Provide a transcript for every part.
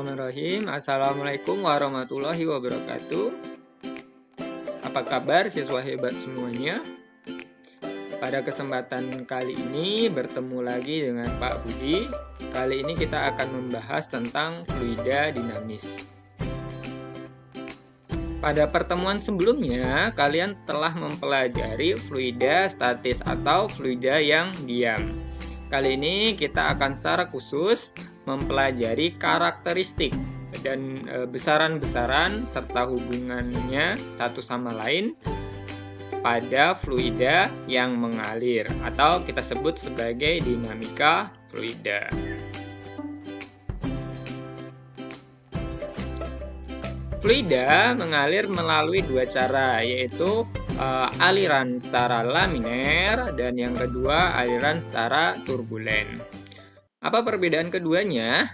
Bismillahirrahmanirrahim. Assalamualaikum warahmatullahi wabarakatuh. Apa kabar siswa hebat semuanya? Pada kesempatan kali ini bertemu lagi dengan Pak Budi. Kali ini kita akan membahas tentang fluida dinamis. Pada pertemuan sebelumnya, kalian telah mempelajari fluida statis atau fluida yang diam. Kali ini kita akan secara khusus mempelajari karakteristik dan besaran-besaran serta hubungannya satu sama lain pada fluida yang mengalir atau kita sebut sebagai dinamika fluida. Fluida mengalir melalui dua cara, yaitu aliran secara laminer dan yang kedua aliran secara turbulen. Apa perbedaan keduanya?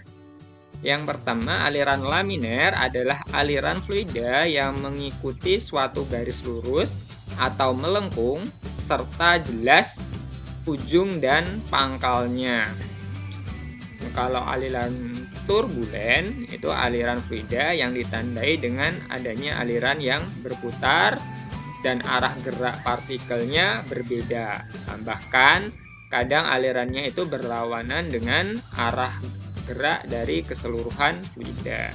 Yang pertama, aliran laminer adalah aliran fluida yang mengikuti suatu garis lurus atau melengkung serta jelas ujung dan pangkalnya. Kalau aliran turbulen itu aliran fluida yang ditandai dengan adanya aliran yang berputar dan arah gerak partikelnya berbeda. Bahkan kadang alirannya itu berlawanan dengan arah gerak dari keseluruhan fluida.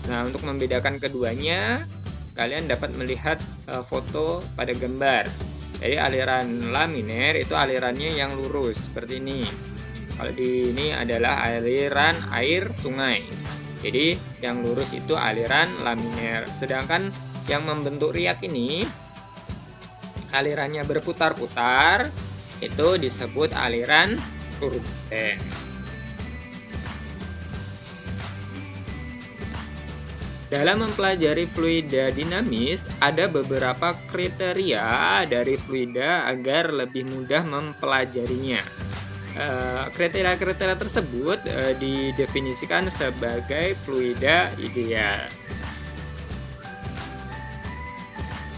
Nah, untuk membedakan keduanya, kalian dapat melihat foto pada gambar. Jadi aliran laminer itu alirannya yang lurus seperti ini. Kalau di ini adalah aliran air sungai. Jadi yang lurus itu aliran laminer. Sedangkan yang membentuk riak ini alirannya berputar-putar, itu disebut aliran turbulen. Dalam mempelajari fluida dinamis, ada beberapa kriteria dari fluida agar lebih mudah mempelajarinya. Kriteria-kriteria tersebut didefinisikan sebagai fluida ideal.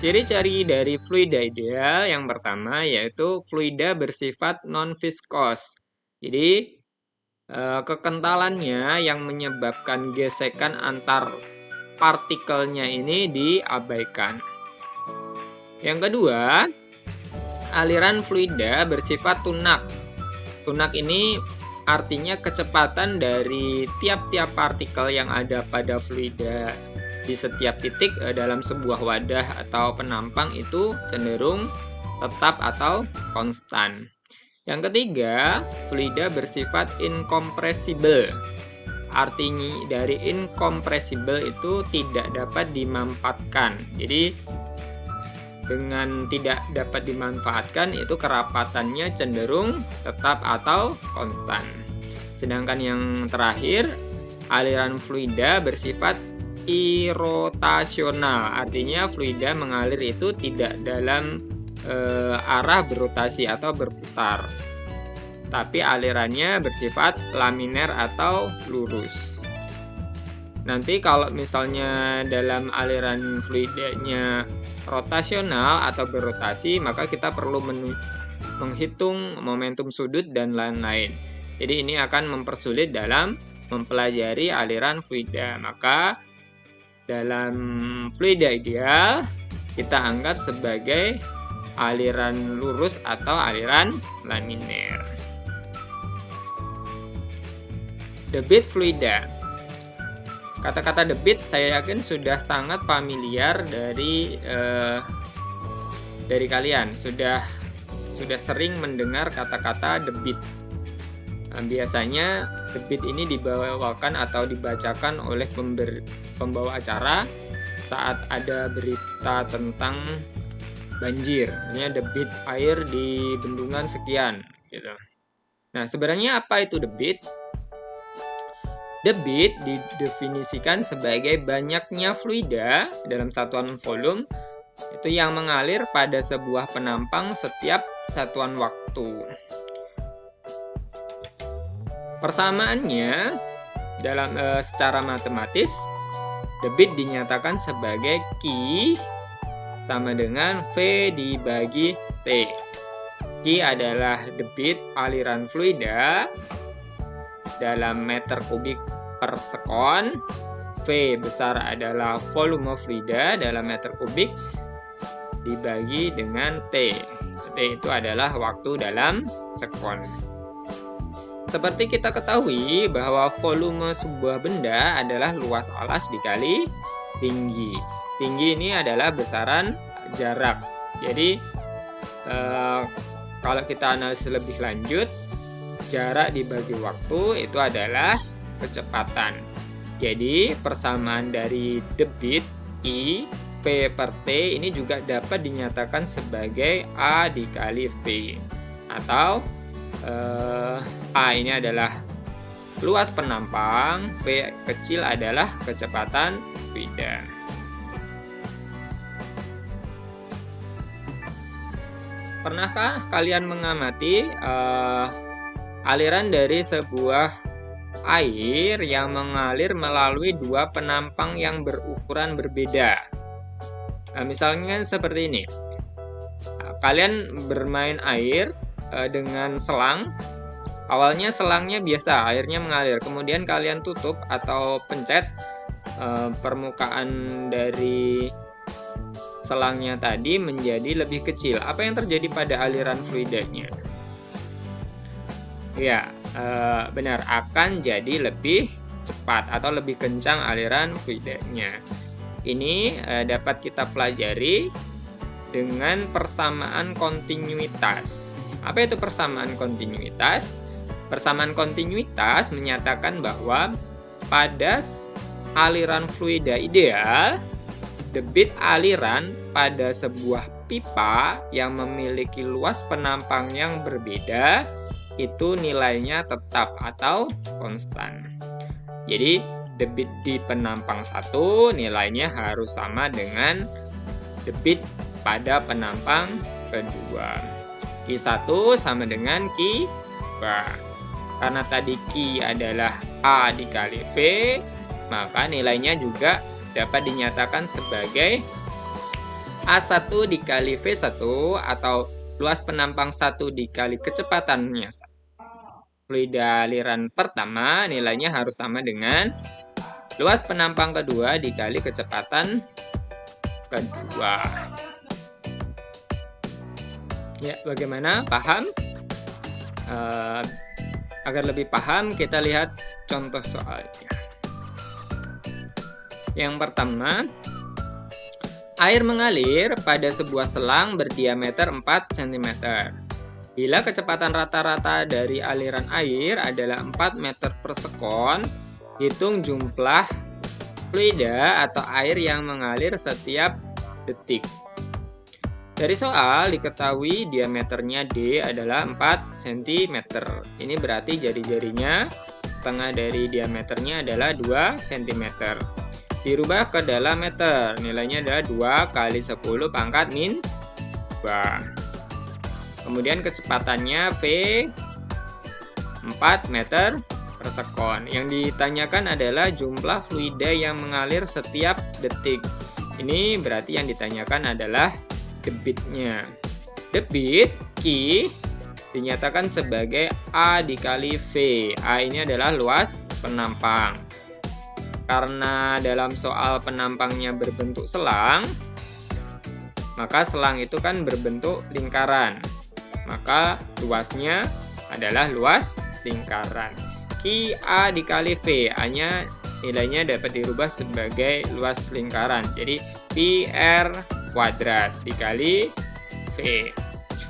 Ciri-ciri dari fluida ideal yang pertama yaitu fluida bersifat non-viskos. Jadi kekentalannya yang menyebabkan gesekan antar partikelnya ini diabaikan. Yang kedua, aliran fluida bersifat tunak. Tunak ini artinya kecepatan dari tiap-tiap partikel yang ada pada fluida di setiap titik dalam sebuah wadah atau penampang itu cenderung tetap atau konstan. Yang ketiga, fluida bersifat incompressible. Artinya dari incompressible itu tidak dapat dimanfaatkan. Jadi dengan tidak dapat dimanfaatkan itu kerapatannya cenderung tetap atau konstan. Sedangkan yang terakhir, aliran fluida bersifat irotasional. Artinya fluida mengalir itu tidak dalam arah berotasi atau berputar, tapi alirannya bersifat laminer atau lurus. Nanti kalau misalnya dalam aliran fluidanya rotasional atau berotasi, maka kita perlu menghitung momentum sudut dan lain-lain. Jadi ini akan mempersulit dalam mempelajari aliran fluida. Maka dalam fluida ideal kita anggap sebagai aliran lurus atau aliran laminer. Debit fluida. Kata-kata debit saya yakin sudah sangat familiar dari kalian. Sudah sering mendengar kata-kata debit. Biasanya debit ini dibawakan atau dibacakan oleh pembawa acara saat ada berita tentang banjir. Ini debit air di bendungan sekian gitu. Nah, sebenarnya apa itu debit? Debit didefinisikan sebagai banyaknya fluida dalam satuan volume itu yang mengalir pada sebuah penampang setiap satuan waktu. Persamaannya dalam secara matematis, debit dinyatakan sebagai Q sama dengan V dibagi T. Q adalah debit aliran fluida dalam meter kubik per sekon. V besar adalah volume fluida dalam meter kubik dibagi dengan T. T itu adalah waktu dalam sekon. Seperti kita ketahui bahwa volume sebuah benda adalah luas alas dikali tinggi. Tinggi ini adalah besaran jarak. Jadi kalau kita analisis lebih lanjut, jarak dibagi waktu itu adalah kecepatan. Jadi persamaan dari debit I V per T ini juga dapat dinyatakan sebagai A dikali V. Atau A ini adalah luas penampang, V kecil adalah kecepatan fluida. Pernahkah kalian mengamati aliran dari sebuah air yang mengalir melalui dua penampang yang berukuran berbeda? Misalnya seperti ini. Kalian bermain air dengan selang. Awalnya selangnya biasa, airnya mengalir. Kemudian kalian tutup atau pencet permukaan dari selangnya tadi menjadi lebih kecil. Apa yang terjadi pada aliran fluidanya? Ya, benar, akan jadi lebih cepat atau lebih kencang aliran fluidanya. Ini dapat kita pelajari dengan persamaan kontinuitas. Apa itu persamaan kontinuitas? Persamaan kontinuitas menyatakan bahwa pada aliran fluida ideal, debit aliran pada sebuah pipa yang memiliki luas penampang yang berbeda itu nilainya tetap atau konstan. Jadi debit di penampang satu nilainya harus sama dengan debit pada penampang kedua. Q1 sama dengan Q2. Karena tadi Q adalah A dikali V, maka nilainya juga dapat dinyatakan sebagai A1 dikali V1 atau luas penampang 1 dikali kecepatannya. Fluida aliran pertama nilainya harus sama dengan luas penampang kedua dikali kecepatan kedua. Ya, bagaimana? Paham? Agar lebih paham, kita lihat contoh soalnya. Yang pertama, air mengalir pada sebuah selang berdiameter 4 cm. Bila kecepatan rata-rata dari aliran air adalah 4 meter per sekon, hitung jumlah fluida atau air yang mengalir setiap detik. Dari soal diketahui diameternya D adalah 4 cm. Ini berarti jari-jarinya setengah dari diameternya adalah 2 cm. Dirubah ke dalam meter, nilainya adalah 2 kali 10 pangkat min 2. Kemudian kecepatannya V 4 meter per sekon. Yang ditanyakan adalah jumlah fluida yang mengalir setiap detik. Ini berarti yang ditanyakan adalah debitnya. Debit Q dinyatakan sebagai A dikali V. A ini adalah luas penampang. Karena dalam soal penampangnya berbentuk selang, maka selang itu kan berbentuk lingkaran. Maka luasnya adalah luas lingkaran. Q A dikali V, A-nya nilainya dapat dirubah sebagai luas lingkaran. Jadi pi R kuadrat dikali V.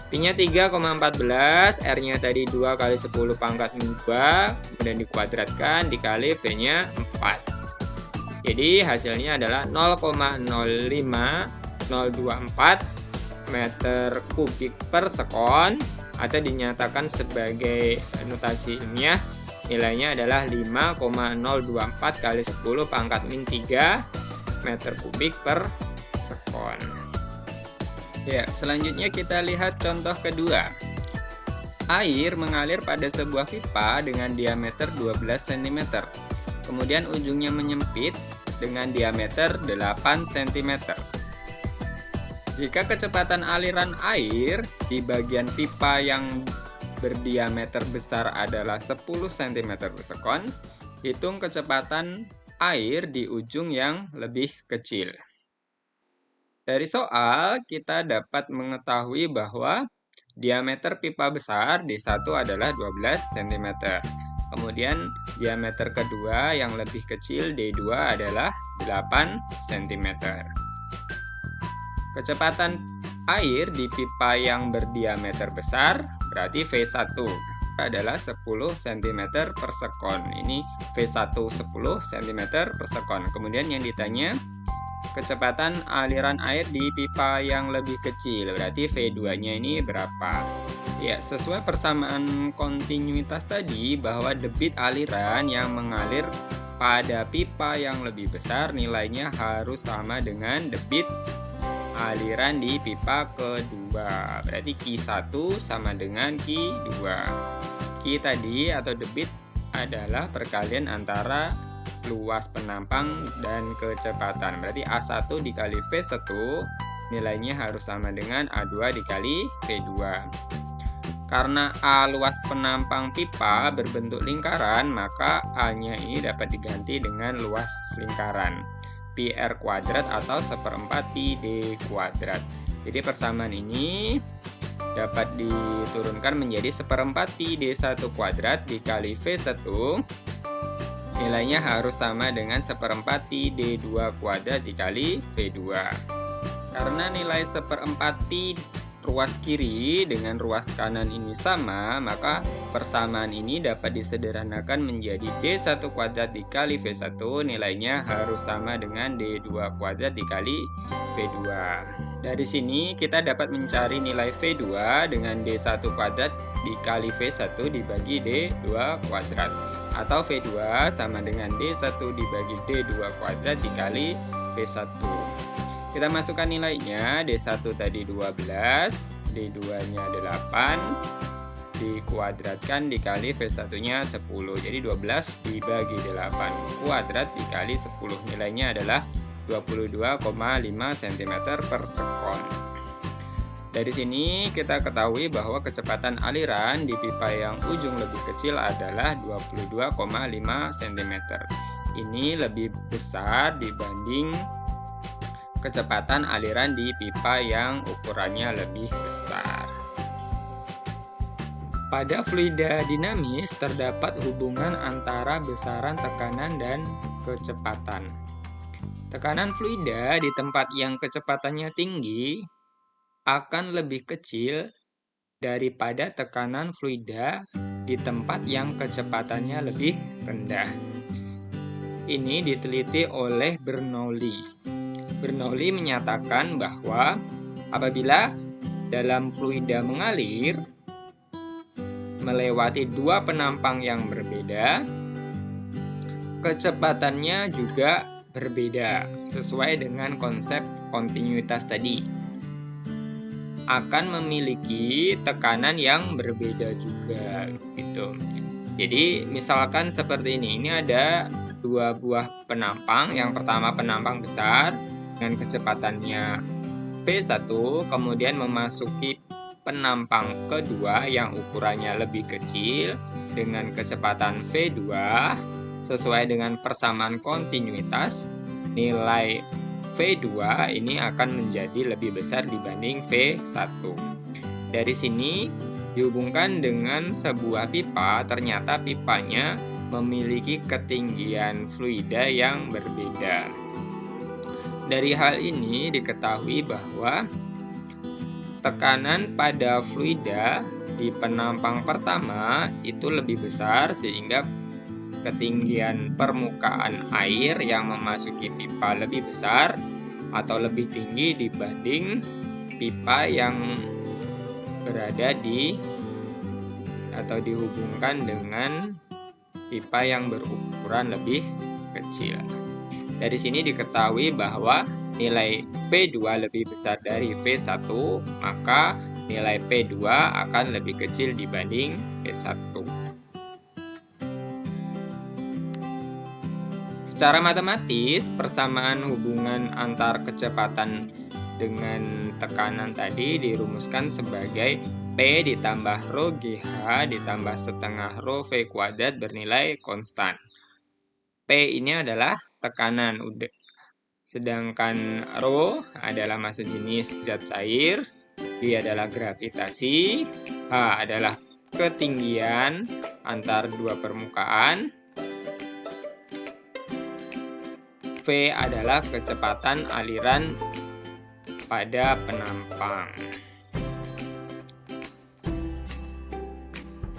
Pi-nya 3,14, R-nya tadi 2 kali 10 pangkat min 2, kemudian dikuadratkan dikali V-nya 4. Jadi hasilnya adalah 0,05024 meter kubik per sekon, atau dinyatakan sebagai notasi ilmiah nilainya adalah 5,024 kali 10 pangkat min 3 meter kubik per sekon. Ya, selanjutnya kita lihat contoh kedua. Air mengalir pada sebuah pipa dengan diameter 12 cm. Kemudian ujungnya menyempit dengan diameter 8 cm. Jika kecepatan aliran air di bagian pipa yang berdiameter besar adalah 10 cm per sekon, Hitung kecepatan air di ujung yang lebih kecil. Dari soal, kita dapat mengetahui bahwa diameter pipa besar D1 adalah 12 cm. Kemudian diameter kedua yang lebih kecil D2 adalah 8 cm. Kecepatan air di pipa yang berdiameter besar berarti V1 adalah 10 cm per sekon. Ini V1 10 cm per sekon. Kemudian yang ditanya kecepatan aliran air di pipa yang lebih kecil, berarti V2-nya ini berapa? Ya, sesuai persamaan kontinuitas tadi bahwa debit aliran yang mengalir pada pipa yang lebih besar nilainya harus sama dengan debit aliran di pipa kedua. Berarti Q1 sama dengan Q2. Q tadi atau debit adalah perkalian antara luas penampang dan kecepatan. Berarti A1 dikali V1 nilainya harus sama dengan A2 dikali V2. Karena A luas penampang pipa berbentuk lingkaran, maka A-nya ini dapat diganti dengan luas lingkaran. Pi R kuadrat atau 1/4 Pi D kuadrat. Jadi persamaan ini dapat diturunkan menjadi 1/4 Pi D1 kuadrat dikali V1. Nilainya harus sama dengan 1/4 Pi D2 kuadrat dikali V2. Karena nilai 1/4 Pi ruas kiri dengan ruas kanan ini sama, maka persamaan ini dapat disederhanakan menjadi D1 kuadrat dikali V1, nilainya harus sama dengan D2 kuadrat dikali V2. Dari sini kita dapat mencari nilai V2 dengan D1 kuadrat dikali V1 dibagi D2 kuadrat. Atau V2 sama dengan D1 dibagi D2 kuadrat dikali V1. Kita masukkan nilainya, D1 tadi 12, D2-nya 8, dikuadratkan dikali V1-nya 10. Jadi 12 dibagi 8 kuadrat dikali 10. Nilainya adalah 22,5 cm per sekon. Dari sini kita ketahui bahwa kecepatan aliran di pipa yang ujung lebih kecil adalah 22,5 cm. Ini lebih besar dibanding kecepatan aliran di pipa yang ukurannya lebih besar. Pada fluida dinamis terdapat hubungan antara besaran tekanan dan kecepatan. Tekanan fluida di tempat yang kecepatannya tinggi akan lebih kecil daripada tekanan fluida di tempat yang kecepatannya lebih rendah. Ini diteliti oleh Bernoulli. Bernoulli menyatakan bahwa apabila dalam fluida mengalir melewati dua penampang yang berbeda, kecepatannya juga berbeda sesuai dengan konsep kontinuitas tadi. Akan memiliki tekanan yang berbeda juga gitu. Jadi misalkan seperti ini. Ini ada dua buah penampang. Yang pertama penampang besar dengan kecepatannya V1, kemudian memasuki penampang kedua yang ukurannya lebih kecil dengan kecepatan V2. Sesuai dengan persamaan kontinuitas, nilai V2 ini akan menjadi lebih besar dibanding V1. Dari sini dihubungkan dengan sebuah pipa, ternyata pipanya memiliki ketinggian fluida yang berbeda. Dari hal ini diketahui bahwa tekanan pada fluida di penampang pertama itu lebih besar sehingga ketinggian permukaan air yang memasuki pipa lebih besar atau lebih tinggi dibanding pipa yang berada di atau dihubungkan dengan pipa yang berukuran lebih kecil. Dari sini diketahui bahwa nilai P2 lebih besar dari V1, maka nilai P2 akan lebih kecil dibanding V1. Secara matematis, persamaan hubungan antar kecepatan dengan tekanan tadi dirumuskan sebagai P ditambah rho GH ditambah setengah rho V kuadrat bernilai konstan. P ini adalah tekanan, sedangkan Rho adalah massa jenis zat cair, B adalah gravitasi, H adalah ketinggian antar dua permukaan, V adalah kecepatan aliran pada penampang.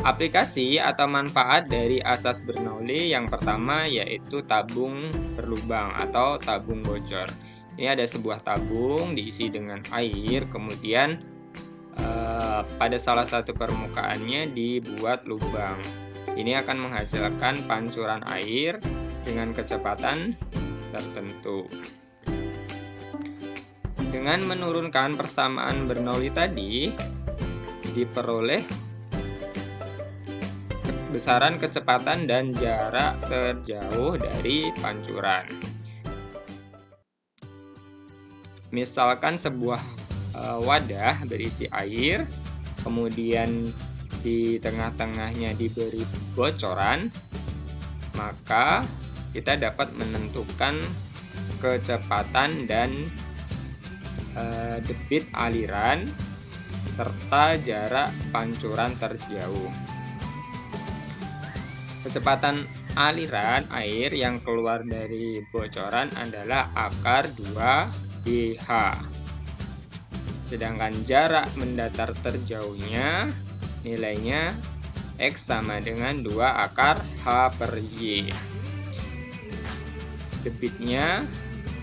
Aplikasi atau manfaat dari asas Bernoulli yang pertama yaitu tabung berlubang atau tabung bocor. Ini ada sebuah tabung diisi dengan air, kemudian pada salah satu permukaannya dibuat lubang. Ini akan menghasilkan pancuran air dengan kecepatan tertentu. Dengan menurunkan persamaan Bernoulli tadi, diperoleh besaran kecepatan dan jarak terjauh dari pancuran. Misalkan sebuah wadah berisi air, kemudian di tengah-tengahnya diberi bocoran, maka kita dapat menentukan kecepatan dan debit aliran serta jarak pancuran terjauh. Kecepatan aliran air yang keluar dari bocoran adalah akar 2GH. Sedangkan jarak mendatar terjauhnya nilainya X sama dengan 2 akar H per Y. Debitnya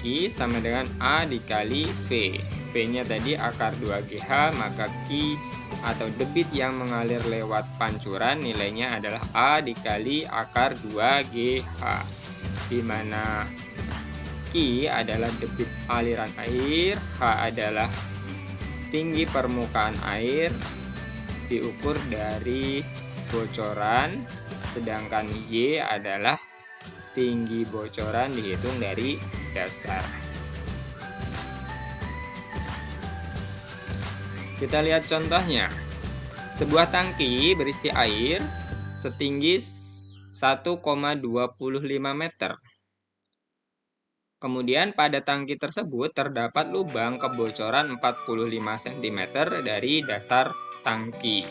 Q sama dengan A dikali V. V-nya tadi akar 2GH, maka Q atau debit yang mengalir lewat pancuran nilainya adalah A dikali akar 2GH, di mana Q adalah debit aliran air, H adalah tinggi permukaan air diukur dari bocoran, sedangkan Y adalah tinggi bocoran dihitung dari dasar. Kita lihat contohnya. Sebuah tangki berisi air setinggi 1,25 meter. Kemudian pada tangki tersebut terdapat lubang kebocoran 45 cm dari dasar tangki.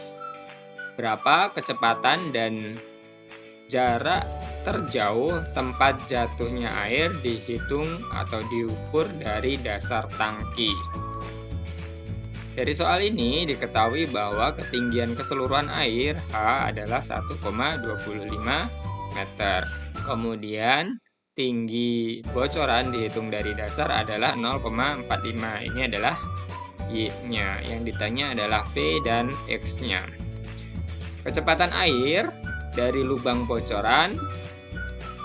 Berapa kecepatan dan jarak terjauh tempat jatuhnya air dihitung atau diukur dari dasar tangki. Dari soal ini diketahui bahwa ketinggian keseluruhan air H adalah 1,25 meter. Kemudian tinggi bocoran dihitung dari dasar adalah 0,45. Ini adalah Y-nya. Yang ditanya adalah V dan X-nya. Kecepatan air dari lubang bocoran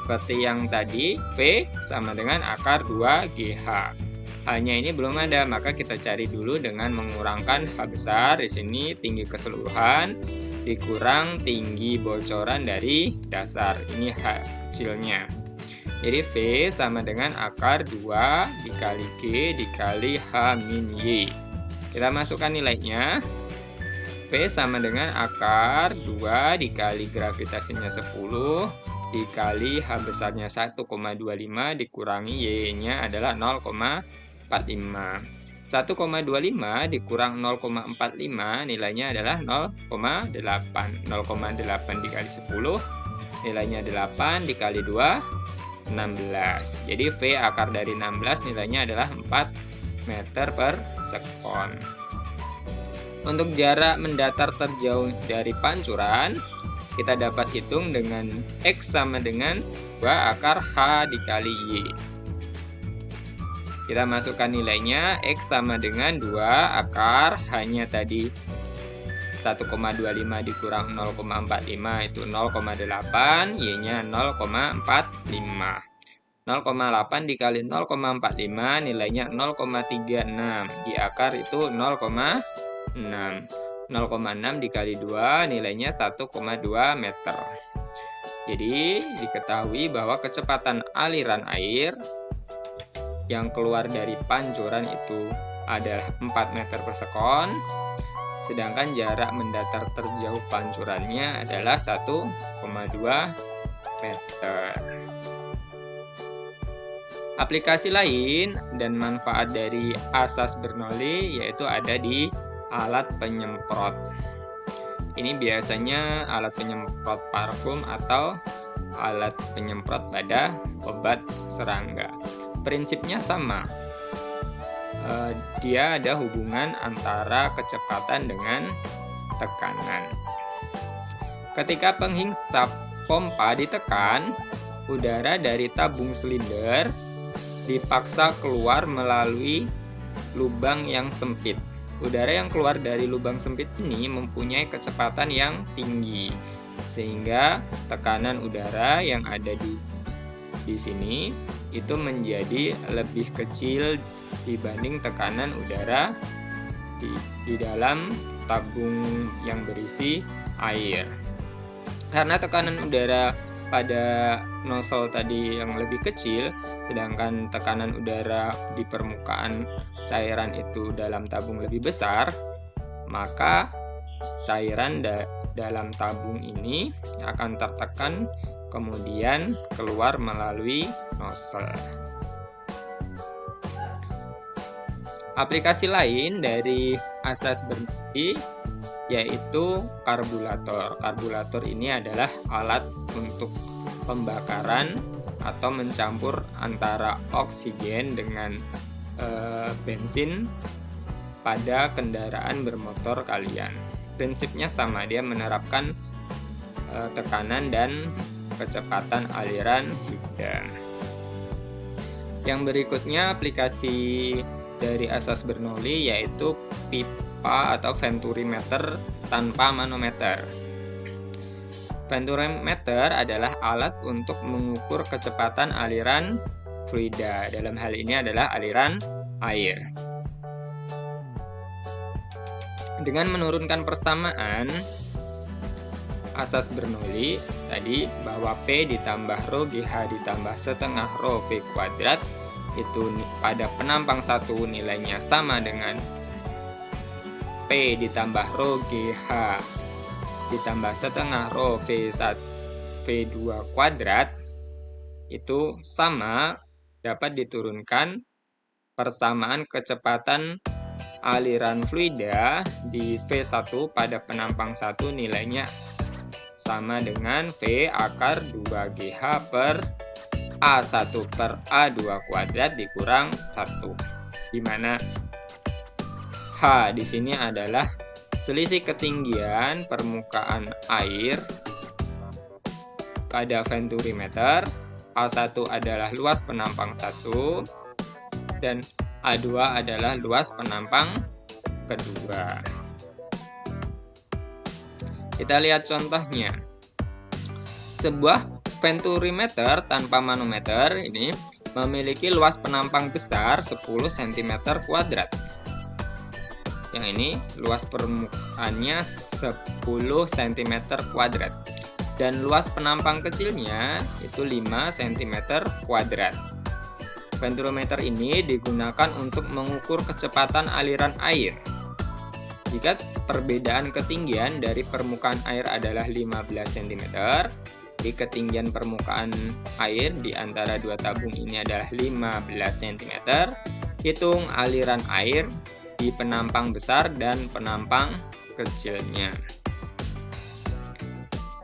seperti yang tadi, V sama dengan akar 2GH. Hanya ini belum ada, maka kita cari dulu dengan mengurangkan H besar. Di sini tinggi keseluruhan dikurang tinggi bocoran dari dasar. Ini H kecilnya. Jadi V sama dengan akar 2 dikali G dikali H min Y. Kita masukkan nilainya. V sama dengan akar 2 dikali gravitasinya 10 dikali H besarnya 1,25 dikurangi Y-nya adalah 0,45. 1,25 dikurang 0,45 nilainya adalah 0,8. 0,8 dikali 10 nilainya 8 dikali 2 16. Jadi V akar dari 16 nilainya adalah 4 meter per sekon. Untuk jarak mendatar terjauh dari pancuran kita dapat hitung dengan X sama dengan 2 akar H dikali Y. Kita masukkan nilainya, X sama dengan 2 akar, hanya tadi 1,25 dikurang 0,45 itu 0,8, Y-nya 0,45. 0,8 dikali 0,45 nilainya 0,36, di akar itu 0,6. 0,6 dikali 2 nilainya 1,2 meter. Jadi diketahui bahwa kecepatan aliran air yang keluar dari pancuran itu adalah 4 meter per sekon, sedangkan jarak mendatar terjauh pancurannya adalah 1,2 meter. Aplikasi lain dan manfaat dari asas Bernoulli yaitu ada di alat penyemprot. Ini biasanya alat penyemprot parfum atau alat penyemprot pada obat serangga. Prinsipnya sama. Dia ada hubungan antara kecepatan dengan tekanan. Ketika penghisap pompa ditekan, udara dari tabung silinder dipaksa keluar melalui lubang yang sempit. Udara yang keluar dari lubang sempit ini mempunyai kecepatan yang tinggi, sehingga tekanan udara yang ada di sini itu menjadi lebih kecil dibanding tekanan udara di dalam tabung yang berisi air. Karena tekanan udara pada nozzle tadi yang lebih kecil, sedangkan tekanan udara di permukaan cairan itu dalam tabung lebih besar, maka cairan dalam tabung ini akan tertekan kemudian keluar melalui nozzle. Aplikasi lain dari asas Bernoulli yaitu karburator. Karburator ini adalah alat untuk pembakaran atau mencampur antara oksigen dengan bensin pada kendaraan bermotor kalian. Prinsipnya sama, dia menerapkan tekanan dan kecepatan aliran fluida. Yang berikutnya aplikasi dari asas Bernoulli yaitu pipa atau venturimeter tanpa manometer. Venturimeter adalah alat untuk mengukur kecepatan aliran fluida. Dalam hal ini adalah aliran air. Dengan menurunkan persamaan asas Bernoulli tadi bahwa P ditambah rho GH ditambah setengah rho V kuadrat itu pada penampang 1 nilainya sama dengan P ditambah rho GH ditambah setengah rho V2 kuadrat itu sama dapat diturunkan persamaan kecepatan aliran fluida di V1 pada penampang 1 nilainya sama dengan V akar 2GH per A1 per A2 kuadrat dikurang 1, di mana H di sini adalah selisih ketinggian permukaan air pada venturimeter, A1 adalah luas penampang 1 dan A2 adalah luas penampang kedua. Kita lihat contohnya. Sebuah venturimeter tanpa manometer ini memiliki luas penampang besar 10 cm kuadrat. Yang ini luas permukaannya 10 cm kuadrat. Dan luas penampang kecilnya itu 5 cm kuadrat. Venturimeter ini digunakan untuk mengukur kecepatan aliran air. Jika perbedaan ketinggian dari permukaan air adalah 15 cm, di ketinggian permukaan air di antara dua tabung ini adalah 15 cm, hitung aliran air di penampang besar dan penampang kecilnya.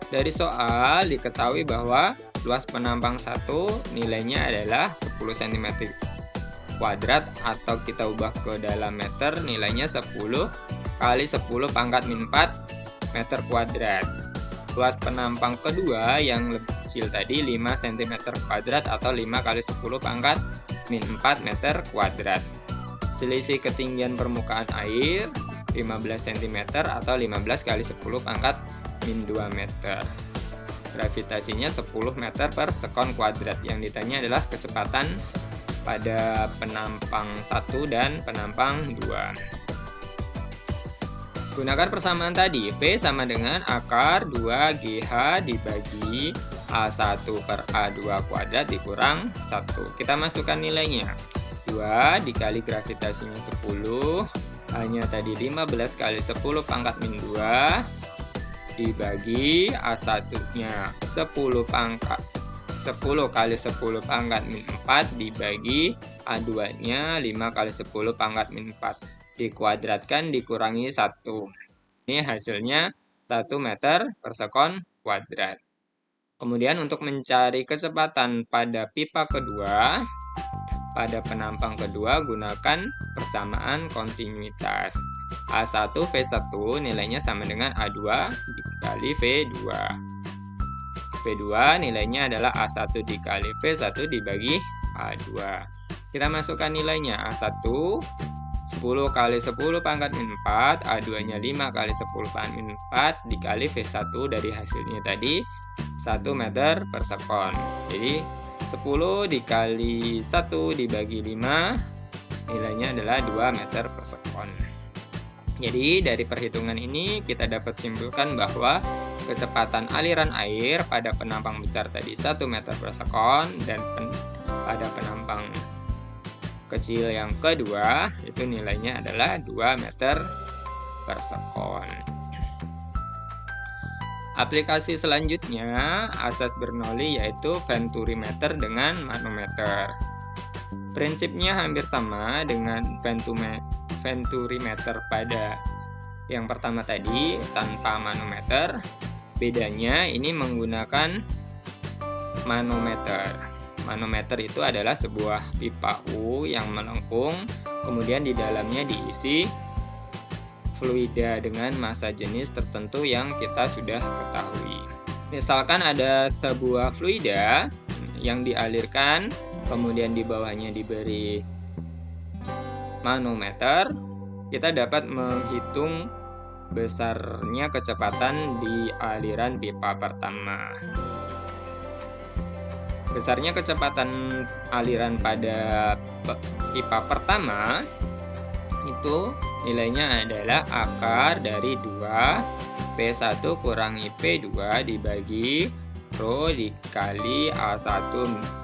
Dari soal diketahui bahwa luas penampang 1 nilainya adalah 10 cm kuadrat atau kita ubah ke dalam meter nilainya 10 kali 10 pangkat min 4 meter kuadrat. Luas penampang kedua yang lebih kecil tadi 5 cm kuadrat atau 5 kali 10 pangkat min 4 meter kuadrat. Selisih ketinggian permukaan air 15 cm atau 15 kali 10 pangkat min 2 meter. Gravitasinya 10 meter per sekon kuadrat. Yang ditanya adalah kecepatan pada penampang 1 dan penampang 2. Gunakan persamaan tadi. V sama dengan akar 2GH dibagi A1 per A2 kuadrat dikurang 1. Kita masukkan nilainya. 2 dikali gravitasinya 10, hanya tadi 15 kali 10 pangkat min 2 dibagi A1 nya 10 10 kali 10 pangkat min 4 dibagi A2-nya 5 kali 10 pangkat min 4. Dikuadratkan dikurangi 1. Ini hasilnya 1 meter per sekon kuadrat. Kemudian untuk mencari kecepatan pada pipa kedua, pada penampang kedua gunakan persamaan kontinuitas. A1 V1 nilainya sama dengan A2 dikali V2. V2 nilainya adalah A1 dikali V1 dibagi A2. Kita masukkan nilainya. A1 10 kali 10 pangkat min 4, A2-nya 5 kali 10 pangkat min 4 dikali V1 dari hasilnya tadi 1 meter per sekon. Jadi 10 dikali 1 dibagi 5 nilainya adalah 2 meter per sekon. Jadi dari perhitungan ini kita dapat simpulkan bahwa kecepatan aliran air pada penampang besar tadi 1 meter per sekon dan pada penampang kecil yang kedua itu nilainya adalah 2 meter per sekon. Aplikasi selanjutnya asas Bernoulli yaitu venturimeter dengan manometer. Prinsipnya hampir sama dengan venturimeter pada yang pertama tadi tanpa manometer. Bedanya ini menggunakan manometer. Manometer itu adalah sebuah pipa U yang melengkung, kemudian di dalamnya diisi fluida dengan massa jenis tertentu yang kita sudah ketahui. Misalkan ada sebuah fluida yang dialirkan, kemudian di bawahnya diberi manometer, kita dapat menghitung besarnya kecepatan di aliran pipa pertama. Besarnya kecepatan aliran pada pipa pertama itu nilainya adalah akar dari 2 P1 kurangi P2 dibagi Rho dikali A1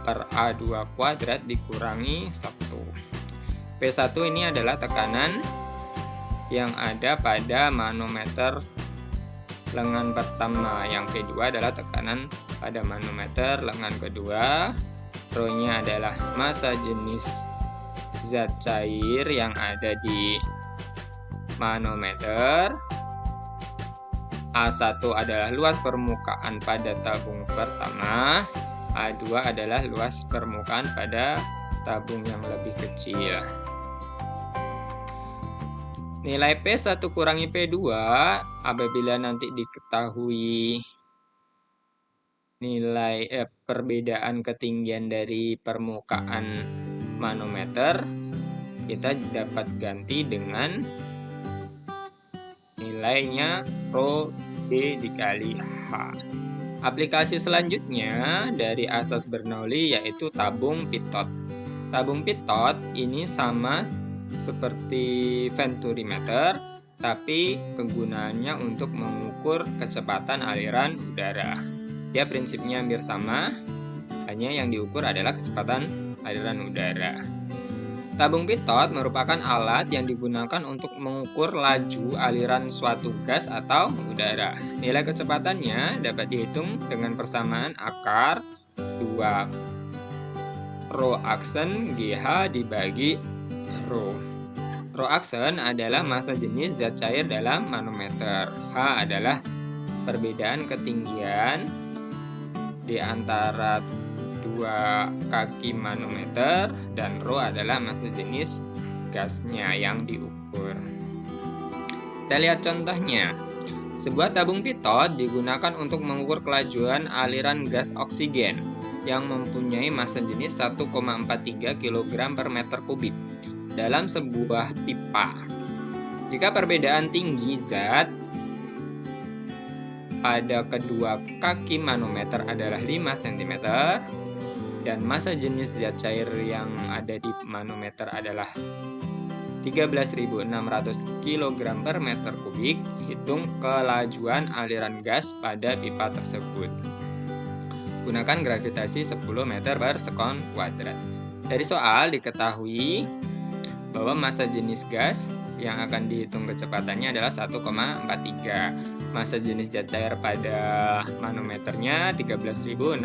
per A2 kuadrat dikurangi 1. P1 ini adalah tekanan yang ada pada manometer lengan pertama. Yang P2 adalah tekanan pada manometer lengan kedua. Rho-nya adalah massa jenis zat cair yang ada di manometer. A1 adalah luas permukaan pada tabung pertama. A2 adalah luas permukaan pada tabung yang lebih kecil. Nilai P1 kurangi P2 apabila nanti diketahui nilai perbedaan ketinggian dari permukaan manometer, kita dapat ganti dengan nilainya Rho D dikali H. Aplikasi selanjutnya dari asas Bernoulli yaitu tabung pitot. Tabung pitot ini sama seperti venturimeter, tapi kegunaannya untuk mengukur kecepatan aliran udara. Dia prinsipnya hampir sama, hanya yang diukur adalah kecepatan aliran udara. Tabung pitot merupakan alat yang digunakan untuk mengukur laju aliran suatu gas atau udara. Nilai kecepatannya dapat dihitung dengan persamaan akar 2 Rho aksen GH dibagi Rho. Rho aksen adalah massa jenis zat cair dalam manometer. H adalah perbedaan ketinggian di antara dua kaki manometer dan Rho adalah massa jenis gasnya yang diukur. Kita lihat contohnya. Sebuah tabung pitot digunakan untuk mengukur kelajuan aliran gas oksigen yang mempunyai massa jenis 1,43 kg per meter kubik dalam sebuah pipa. Jika perbedaan tinggi zat pada kedua kaki manometer adalah 5 cm dan massa jenis zat cair yang ada di manometer adalah 13.600 kg per meter kubik, hitung kelajuan aliran gas pada pipa tersebut. Gunakan gravitasi 10 meter per sekon kuadrat. Dari soal diketahui bahwa massa jenis gas yang akan dihitung kecepatannya adalah 1,43. Massa jenis zat cair pada manometernya 13.600.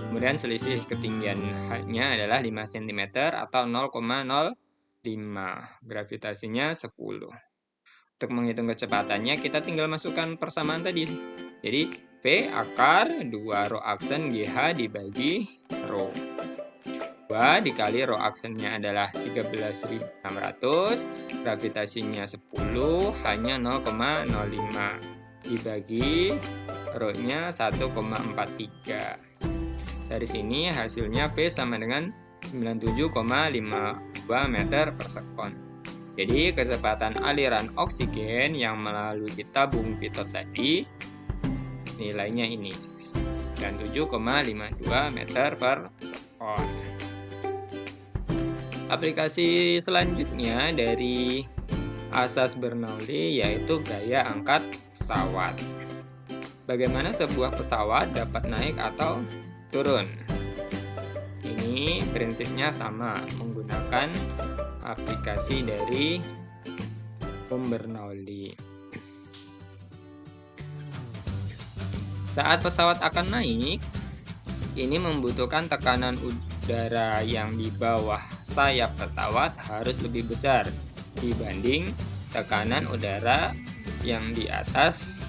Kemudian selisih ketinggiannya adalah 5 cm atau 0,05. Gravitasinya 10. Untuk menghitung kecepatannya, kita tinggal masukkan persamaan tadi. Jadi, P akar 2 rho aksen GH dibagi rho. 2 dikali rho aksennya adalah 13.600, gravitasinya 10, hanya 0,05. Dibagi rho-nya 1,43. Dari sini hasilnya V sama dengan 97,52 meter per sekon. Jadi kecepatan aliran oksigen yang melalui tabung pitot tadi nilainya ini 97,52 meter per sekon. Aplikasi selanjutnya dari asas Bernoulli yaitu gaya angkat pesawat. Bagaimana sebuah pesawat dapat naik atau turun? Ini prinsipnya sama, menggunakan aplikasi dari Bernoulli. Saat pesawat akan naik, ini membutuhkan tekanan udara yang di bawah sayap pesawat harus lebih besar dibanding tekanan udara yang di atas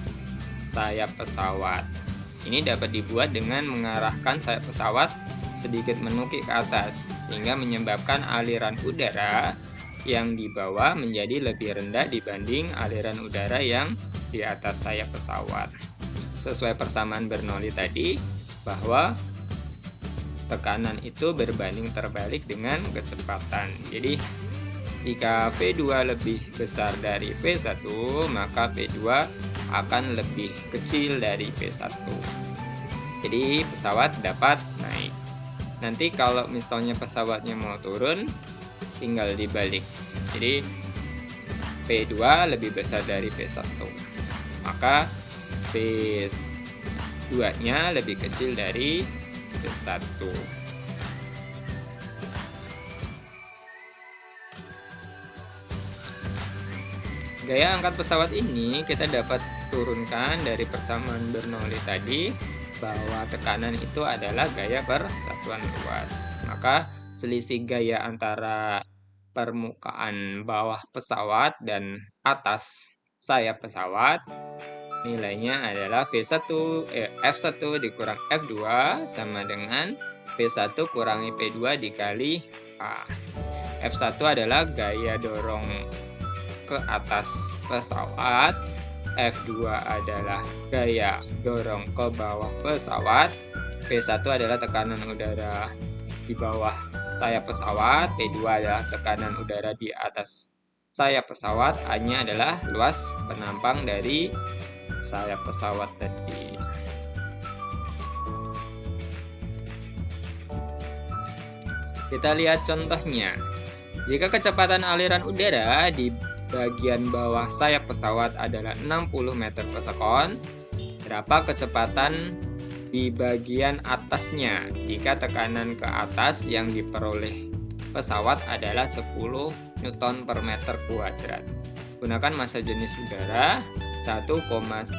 sayap pesawat. Ini dapat dibuat dengan mengarahkan sayap pesawat sedikit menukik ke atas, sehingga menyebabkan aliran udara yang di bawah menjadi lebih rendah dibanding aliran udara yang di atas sayap pesawat. Sesuai persamaan Bernoulli tadi, bahwa tekanan itu berbanding terbalik dengan kecepatan. Jadi, jika V2 lebih besar dari V1, maka V2 akan lebih kecil dari V1. Jadi, pesawat dapat naik. Nanti kalau misalnya pesawatnya mau turun, tinggal dibalik. Jadi V2 lebih besar dari V1. Maka V2-nya lebih kecil dari V1. Gaya angkat pesawat ini kita dapat turunkan dari persamaan Bernoulli tadi, bahwa tekanan itu adalah gaya per satuan luas. Maka selisih gaya antara permukaan bawah pesawat dan atas sayap pesawat nilainya adalah F1 dikurang F2 sama dengan V1 kurangi P2 dikali A. F1 adalah gaya dorong ke atas pesawat, F2 adalah gaya dorong ke bawah pesawat, P1 adalah tekanan udara di bawah sayap pesawat, P2 adalah tekanan udara di atas sayap pesawat, A-nya adalah luas penampang dari sayap pesawat tadi. Kita lihat contohnya. Jika kecepatan aliran udara di bagian bawah sayap pesawat adalah 60 meter per sekon, berapa kecepatan di bagian atasnya jika tekanan ke atas yang diperoleh pesawat adalah 10 Newton per meter kuadrat. Gunakan massa jenis udara 1,29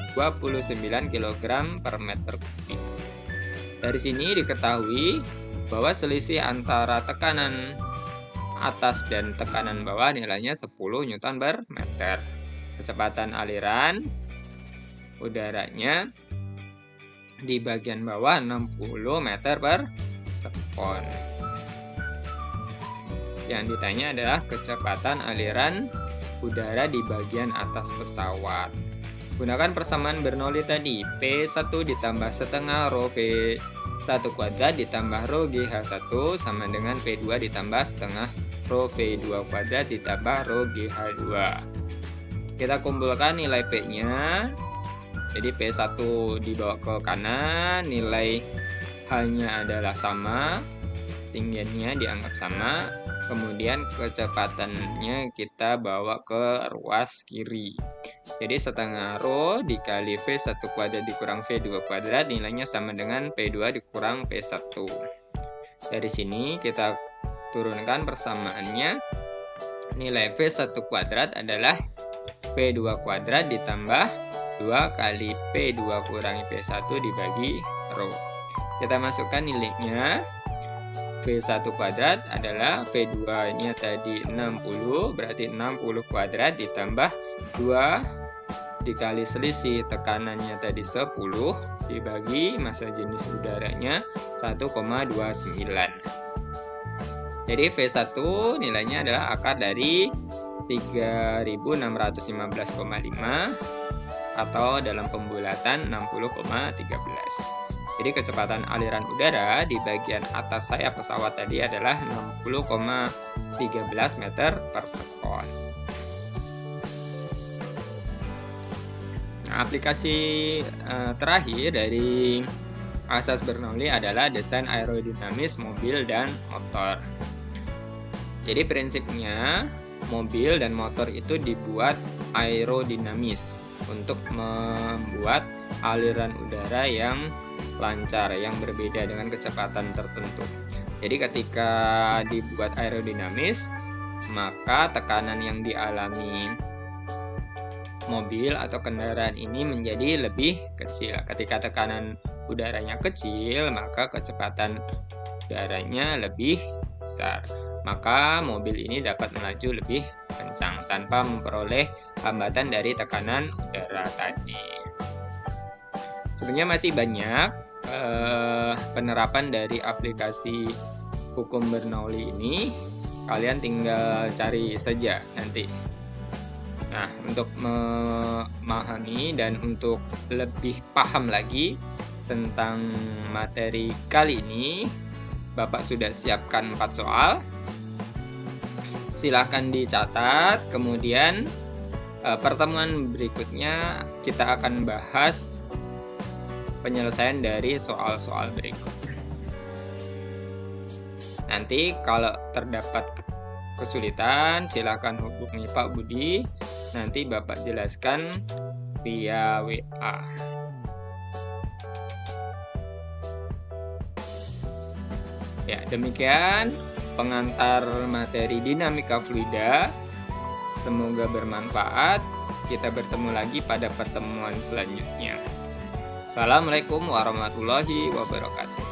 kg per meter kubik. Dari sini diketahui bahwa selisih antara tekanan atas dan tekanan bawah nilainya 10 Newton per meter. Kecepatan aliran udaranya di bagian bawah 60 meter per sekon. Yang ditanya adalah kecepatan aliran udara di bagian atas pesawat. Gunakan persamaan Bernoulli tadi, P1 ditambah setengah rho V1 kuadrat ditambah rho GH1 sama dengan P2 ditambah setengah rho V2 kuadrat ditambah rho GH2. Kita kumpulkan nilai P-nya. Jadi P1 dibawa ke kanan, nilai H-nya adalah sama, tinggiannya dianggap sama, kemudian kecepatannya kita bawa ke ruas kiri. Jadi setengah rho dikali V1 kuadrat dikurang V2 kuadrat nilainya sama dengan P2 dikurang P1. Dari sini kita turunkan persamaannya. nilai V1 kuadrat adalah V2 kuadrat ditambah 2 kali P2 kurangi P1 dibagi rho. Kita masukkan nilainya. V1 kuadrat adalah V2-nya tadi 60, berarti 60 kuadrat ditambah 2 dikali selisih tekanannya tadi 10 dibagi massa jenis udaranya 1,29. Jadi V1 nilainya adalah akar dari 3615,5 atau dalam pembulatan 60,13. Jadi kecepatan aliran udara di bagian atas sayap pesawat tadi adalah 60,13 meter per sekon. Nah, aplikasi terakhir dari asas Bernoulli adalah desain aerodinamis mobil dan motor. Jadi prinsipnya mobil dan motor itu dibuat aerodinamis untuk membuat aliran udara yang lancar, yang berbeda dengan kecepatan tertentu. Jadi ketika dibuat aerodinamis, maka tekanan yang dialami mobil atau kendaraan ini menjadi lebih kecil. Ketika tekanan udaranya kecil, maka kecepatan udaranya lebih besar. Maka mobil ini dapat melaju lebih kencang tanpa memperoleh hambatan dari tekanan udara tadi. Sebenarnya masih banyak penerapan dari aplikasi hukum Bernoulli ini. Kalian tinggal cari saja nanti. Nah, untuk memahami dan untuk lebih paham lagi tentang materi kali ini, Bapak sudah siapkan 4 soal. Silahkan dicatat. Kemudian pertemuan berikutnya kita akan bahas penyelesaian dari soal-soal berikut. Nanti kalau terdapat kesulitan, silakan hubungi Pak Budi. Nanti Bapak jelaskan via WA. Ya, demikian pengantar materi dinamika fluida. Semoga bermanfaat. Kita bertemu lagi pada pertemuan selanjutnya. Assalamualaikum warahmatullahi wabarakatuh.